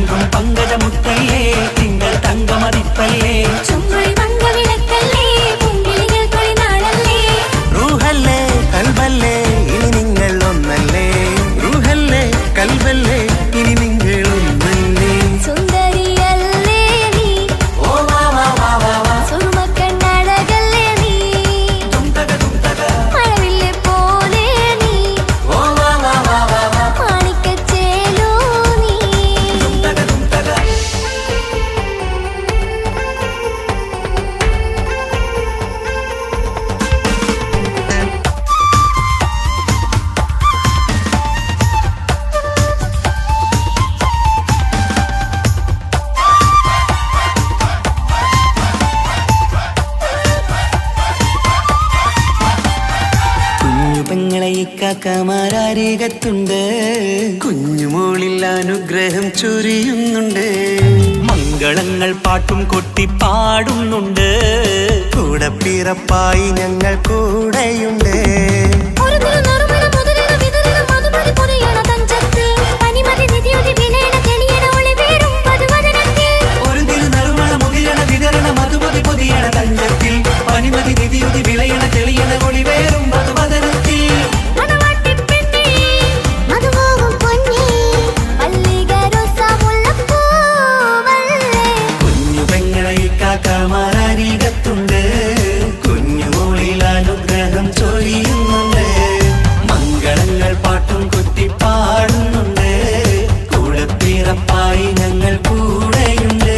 പൊങ്കും പങ്കജമുത്തല്ലേ തിങ്കൾ തങ്കമതിപ്പല്ലേ ചുമ്മായി വന്ന വിളക്കല്ലേ പൊങ്കിളികൾ തൊഴിനാളല്ലേ റൂഹല്ലേ കൽബല്ലേ ഇനി നിങ്ങൾ ഒന്നല്ലേ റൂഹല്ലേ കൽബല്ലേ ഇനി നിങ്ങൾ ഒന്നല്ലേ സുന്ദരിയല്ലേ നീ ഓ വാ വാ വാ വാ വാ സുറുമക്കണ്ണഴകല്ലേ നീ മഴവില്ലെ പോലെ നീ ഓ വാ വാ വാ വാ വാ മാണിക്കച്ചേലോ നീ കുഞ്ഞു പെങ്ങളെ ഇക്കാക്കമാരാരീകത്തുണ്ട് കുഞ്ഞുമോളിൽ അനുഗ്രഹം ചൊരിയുന്നുണ്ട് മംഗളങ്ങൾ പാട്ടും കൊട്ടി പാടുന്നുണ്ട് കൂടെ പിറപ്പായി ഞങ്ങൾ കൂടെയുണ്ട് ഒരു തിരുനറുമണ മുതലിന വിതറിന മധുമതി പൊതിയണ തഞ്ചത്തിൽ പനിമതി നിധിയുതി വിലയണ തെളിയണ ഒളിവേറും മധുവദനത്തിൽ ഒരു തിരുനറുമണ മുതിരണ വിതരണ മധുമതി പൊതിയണ തഞ്ചത്തിൽ പനിമതി നിധിയുതി വിളയണ തെളിയണ ഒളിവേറും മധുവദനത്തിൽ മണവാട്ടിപ്പെണ്ണേ മധുമോഹം പൊന്നേ മല്ലികരസമുല്ലപ്പൂവല്ലേ കുഞ്ഞു പെങ്ങളെ ഇക്കാക്കമാരാരീകത്തുണ്ട് കുഞ്ഞുമോളിൽ അനുഗ്രഹം ചൊരിയുന്നുണ്ട് മംഗളങ്ങൾ പാട്ടും കൊട്ടി പാടുന്നുണ്ട് കൂടെ പിറപ്പായി ഞങ്ങൾ കൂടെയുണ്ട്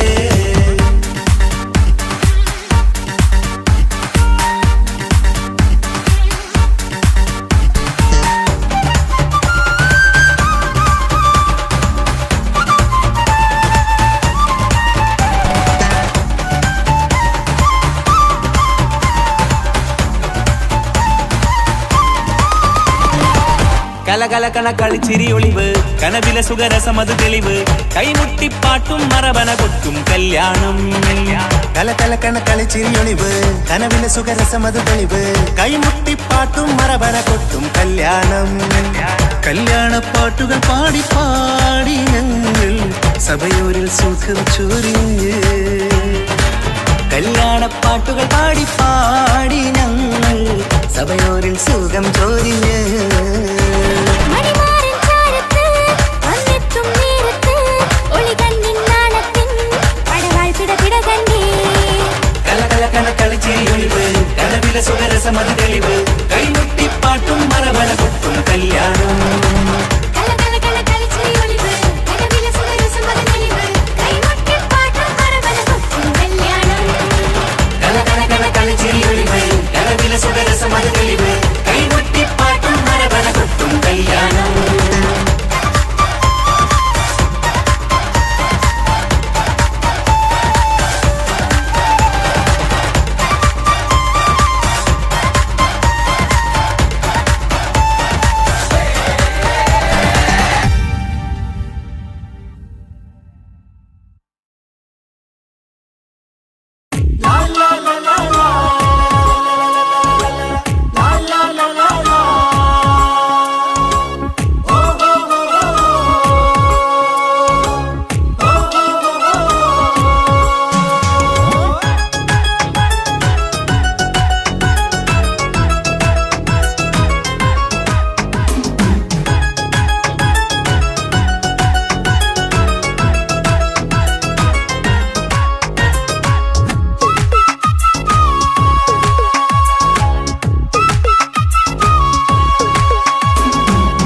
കലകലകണ കളിച്ചിരി ഒളിവ് കനവില സുഖരസമത് തെളിവ് കൈമുട്ടിപ്പാട്ടും മറവന കൊട്ടും കല്യാണം കലകലക്കണ കളിച്ചിരിയൊളിവ് കനവിലെ സുഖരസമത് തെളിവ് കൈമുട്ടിപ്പാട്ടും മറവന കൊട്ടും കല്യാണം കല്യാണപ്പാട്ടുകൾ പാടി പാടി ഞങ്ങൾ സഭയോരിൽ സുഖം ചൊരിഞ്ഞ് കല്യാണപ്പാട്ടുകൾ പാടി പാടി ഞങ്ങൾ സഭയോരിൽ സുഖം ചോരിഞ്ഞ് മണിമാരൻ ചാരത്ത് വന്നെത്തും നേരത്ത് ഒളികണ്ണിൻ നാണത്തിൻ പടവാൾ പിടപിട കണ്ടേ കലകലകണ കളിച്ചിരി ഒളിവ് കനവില സുഖരസമത് തെളിവ് കൈമുട്ടിപ്പാട്ടും മറവന കൊട്ടും കല്യാണം കലകലകണ കളിച്ചിരി ഒളിവ് കനവിലെ സുഖരസമത് തെളിവ് കൈമുട്ടിപ്പാട്ടും മറവന കൊട്ടും കല്യാണം കലകലകണ കളിച്ചിരി ഒളിവ് കനവില സുഖരസമത് തെളിവ് കൈമുട്ടിപ്പാട്ടും മറവന കൊട്ടും കല്യാണം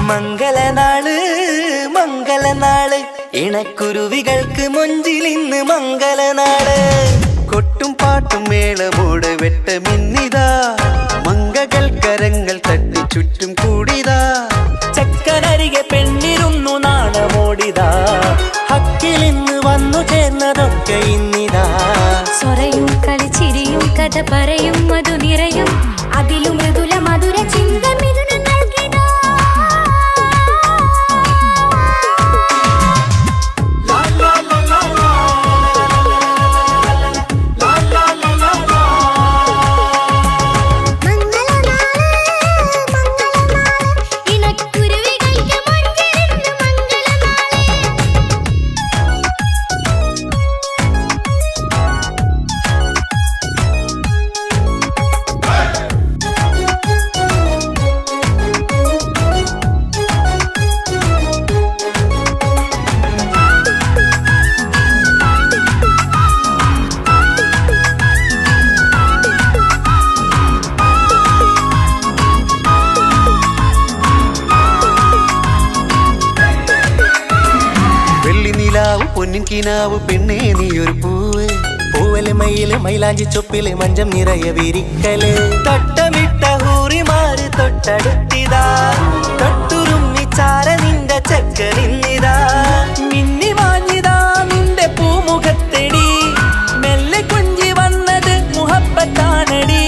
മംഗളനാള് മംഗളനാള് ഇണക്കുരുവികൾക്ക് മൊഞ്ചിലിന്ന് മംഗളനാള് കൊട്ടും പാട്ടും മേളമോട് വെട്ടമിന്നിതാ മംഗകൾ കരങ്ങൾ തട്ടി ചുറ്റും കൂടിതാ ചക്കനരികെ പെണ്ണിരുന്നു നാണമോടിതാ ഹക്കിലിന്ന് വന്നു ചേർന്നതൊക്കെ ഇന്നിതാ സ്വരയും കളിച്ചിരിയും കഥ പറയും മധു നിറയും അതിലും മൃദുല മധുര ചിന്ത മിഥുന നൽകിടാ ഇണക്കുരുവികൾക്ക് മൊഞ്ചിലിന്ന് നിലാവ് പൊന്നിൻ കിനാവ് പെണ്ണേ നീയൊരു പൂവ് പൂവല് മയില് മൈലാഞ്ചി ചൊപ്പില് മഞ്ചം നിറയെ വിരിക്കല് തൊട്ടമിട്ട ഹൂറിമാര് തൊട്ടടുത്തിതാ തൊട്ടുരുമ്മി ചാര നിന്റെ ചക്കലിന്നിതാ മിന്നി മാഞ്ഞിതാ നിന്റെ പൂമുഖത്തെടി മെല്ലെ കുഞ്ചി വന്നത് മുഹബത്താണടി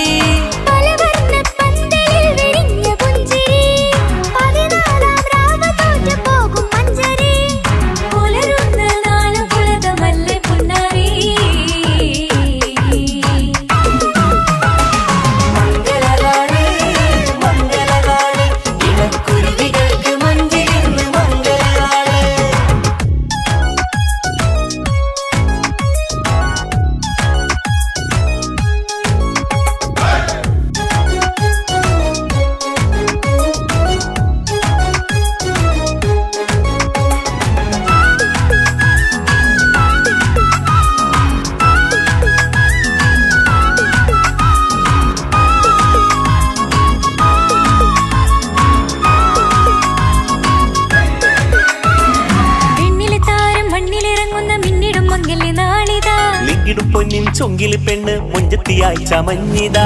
പൊന്നിൻ ചൊങ്കില് പെണ്ണ് മുഞ്ചത്തിയായി ചമഞ്ഞിതാ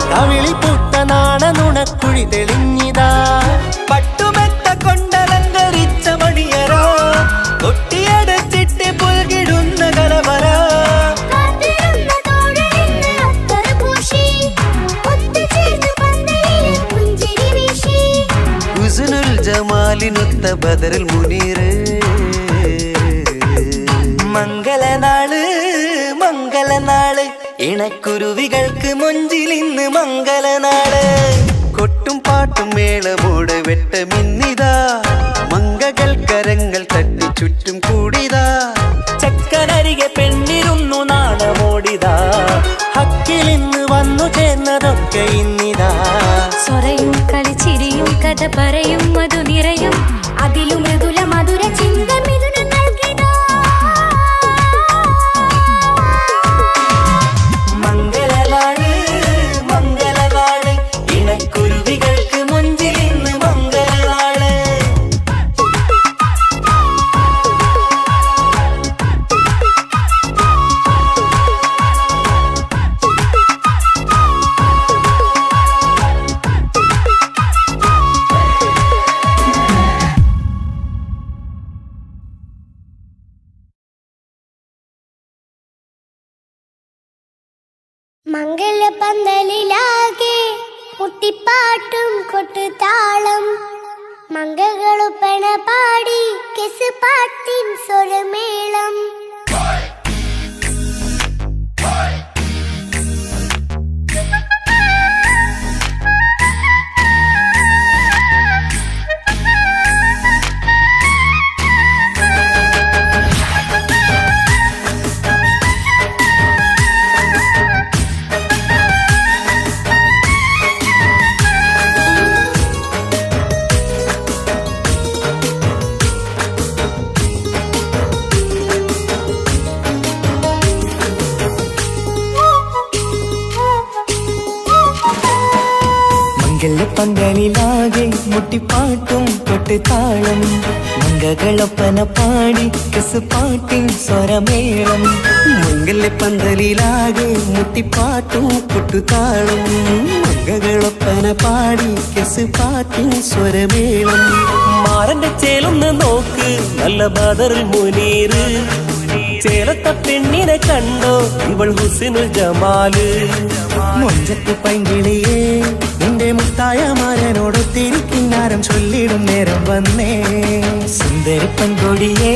കവിളിൽ പൂത്ത നാണ നുണക്കുഴി തെളിഞ്ഞിതാ പട്ടുമെത്ത കൊണ്ടലങ്കരിച്ച മണിയറ കൊട്ടിയടച്ചിട്ട് പുൽകിടുന്ന കലവറ ഹുസ്നുൽ ജമാലിനൊത്ത ബദറുൽ മുനീറ് മംഗളനാള് മംഗളനാള് ഇണക്കുരുവികൾക്ക് മൊഞ്ചിലിന്ന് മംഗളനാള് കൊട്ടും പാട്ടും മേളമോട് വെട്ടമിന്നിതാ മംഗകൾ കരങ്ങൾ തട്ടി ചുറ്റും കൂടിതാ ചക്കനരികെ പെണ്ണിരുന്നു നാണമോടിതാ ഹക്കിലിന്ന് വന്നു ചേർന്നതൊക്കെ ഇന്നിതാ സ്വരയും കളിച്ചിരിയും കഥ പറയും മധു നിറയും അതിലും മൃദുല മധുര ചിന്ത മിഥുന നൽകിതാ മംഗളനാള് മംഗളനാള് ഇണക്കുരുവികൾക്ക് മുഞ്ചിലിന്ന് മംഗളനാള് മംഗളപന്തലിലാകെ മുട്ടിപ്പാട്ടും കൊട്ടുതാളം മംഗളൊപ്പന പാടി കെസ് പാട്ടിൻ സ്വരമേളം പന്തലിലാകെ മുട്ടിപ്പാട്ടും കൊട്ടുതാളം മംഗളൊപ്പന പാടി കെസ് പാട്ടിൻ സ്വരമേളം മംഗല്യപ്പന്തലിലാകെ മുട്ടിപ്പാട്ടും കൊട്ടുതാളം മംഗളൊപ്പന പാടി കെസ് പാട്ടിൻ സ്വരമേളം മാറന്റെ ചേലൊന്ന് നോക്ക് നല്ല ബദറുൽ മുനീറ് ചേലത്ത പെണ്ണിനെ കണ്ടോ ഇവൾ ഹുസ്നുൽ ജമാല് മൊഞ്ചത്ത് പൈങ്കിളിയേ നിന്റെ മുത്തായ മാരനോടൊത്തിരിക്കിന്നാരം ചൊല്ലിടും നേരം വന്നേ സുന്ദരി പെൺകൊടിയേ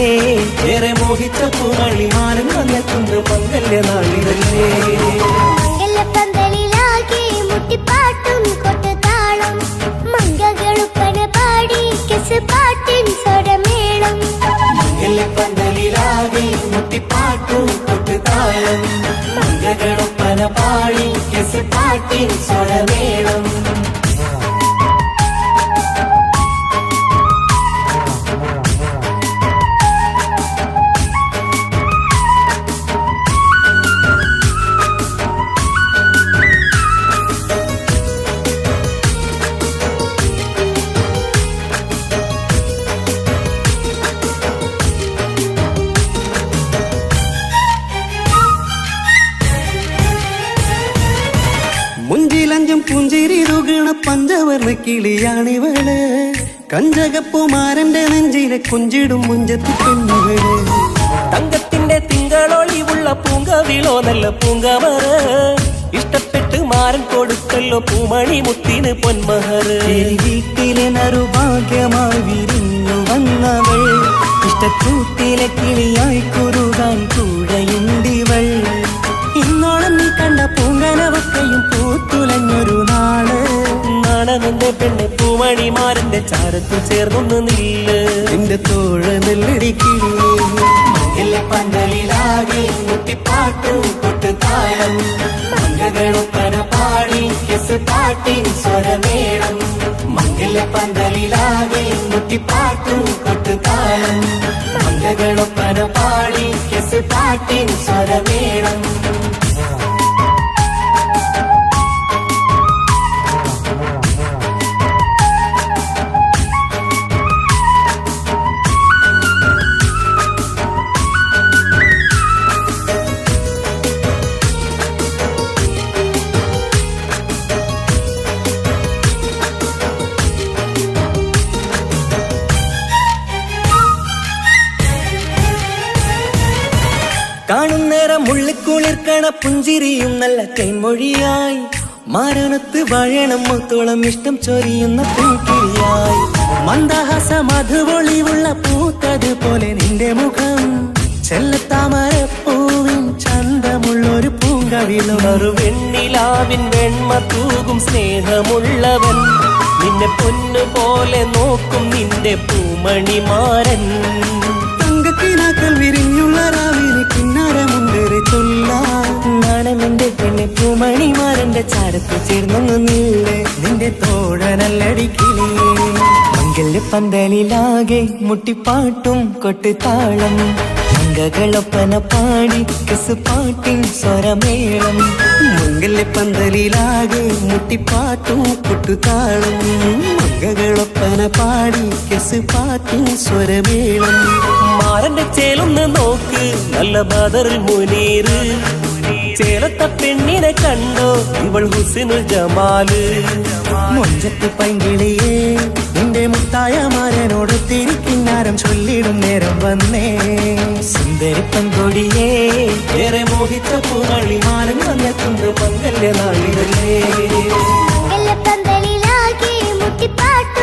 ഏറെ മോഹിച്ച പൂമണിമാരൻ വന്നെത്തുന്ന മംഗല്യനാളിതല്ലേ മംഗളപന്തലിലാകെ മുട്ടിപ്പാട്ടും കൊട്ടുതാളം മംഗളൊപ്പന പാടി കെസ് പാട്ടിൻ സ്വരമേളം മംഗല്യപ്പന്തലിലാകെ മുട്ടിപ്പാട്ടും കൊട്ടുതാളം മംഗളൊപ്പന പാടി കെസ് പാട്ടിൻ സ്വരമേളം പുഞ്ചിരി തുകണ പഞ്ചവർണ്ണ കിളിയാണിവള് കഞ്ചകപ്പുമാരന്റെ നെഞ്ചിലെ കുഞ്ചിടും മുഞ്ചത്തി പെണ്ണുകള് തങ്കത്തിന്റെ തിങ്കളൊളിവുള്ള പൂങ്കവിളോ നല്ല പൂങ്കമറ ഇഷ്ടപ്പെട്ട് മാരൻ കൊടുക്കല്ലോ പൂമണി മുത്തിന് പൊന്മഹർ വീട്ടിലെ നറുഭാഗ്യമായി വിരിഞ്ഞു വന്നവൾ ഇഷ്ടക്കൂട്ടിലെ കിളിയായി കുറുകാൻ കൂടെയുണ്ടിവൾ ഇന്നോളം നീ കണ്ട പൂങ്കനവക്കയും പൂത്തുലഞ്ഞൊരു നാള് നാണമെന്റെ പെണ്ണെ പൂമണിമാരന്റെ ചാരത്തു ചേർന്നൊന്ന് നില്ല് നിന്റെ തോഴ നെല്ലടിക്കില്ലേ പന്തലിലാകെ മുട്ടിപ്പാട്ടും കൊട്ടുതാളം മംഗളൊപ്പന പാടി കെസ് പാട്ടിൻ സ്വരമേളം മംഗല പന്തലിലാകെ മുട്ടിപ്പാട്ടും കൊട്ടുതാളം മംഗളൊപ്പന പാടി കെസ് പാട്ടിൻ സ്വരമേളം കാണുന്നേരം ഉള്ളിക്കുളിർക്കണ പുഞ്ചിരിയും നല്ല കൈമൊഴിയായി മാരണത്ത് വഴണം മുത്തോളം ഇഷ്ടം ചൊരിയുന്ന പൂക്കിളിയായി മന്ദഹാസ മധുപൊളിവുള്ള പൂത്തതുപോലെ നിന്റെ മുഖം ചെല്ലത്താമരപ്പൂവിൻ ചന്തമുള്ളൊരു പൂങ്കവിളും വെണ്ണിലാവിൻ വെണ്മ തൂകും സ്നേഹമുള്ളവൻ നിന്നെ പൊന്നുപോലെ നോക്കും നിന്റെ പൂമണിമാരൻ തങ്കക്കിനാക്കൾ വിരിഞ്ഞുള്ള രാവിലെ കിന്നാരമുണ്ടേറെ ചൊല്ലാം നാണമെന്റെ പെണ്ണെ പൂമണിമാരന്റെ ചാരത്ത് ചേർന്നൊന്ന് നില്ലേ നിന്റെ തോഴനല്ലടിക്കിളിയേ മംഗല്യ പന്തലിലാകെ മുട്ടിപ്പാട്ടും കൊട്ടുതാളം മംഗളൊപ്പന പാടി കെസ് പാട്ടിൻ സ്വരമേളം മംഗല്യ പന്തലിലാകെ മുട്ടിപ്പാട്ടും കൊട്ടുതാളം മംഗളൊപ്പന പാടി കെസ് പാട്ടും സ്വരമേളം മാരന്റെ ചേലൊന്ന് നോക്ക് നല്ല ബദറിൽ മുനീറ് ചേലത്ത പെണ്ണിനെ കണ്ടോ ഇവൾ ഹുസിനുൽ ജമാല് മൊഞ്ചത്ത് പൈങ്കിളിയേ നിന്റെ മുത്തായ മാരനോട് തിരിക്കിന്നാരം ചൊല്ലിടും നേരം വന്നേ സുന്ദരി പങ്കൊടിയേ ഏറെ മോഹിച്ച പൂമണി മാരൻ വന്നെത്തുന്ന മംഗല്യ നാളിതല്ലേ മംഗലപ്പന്തലിലാകെ മുട്ടിപ്പാട്ട്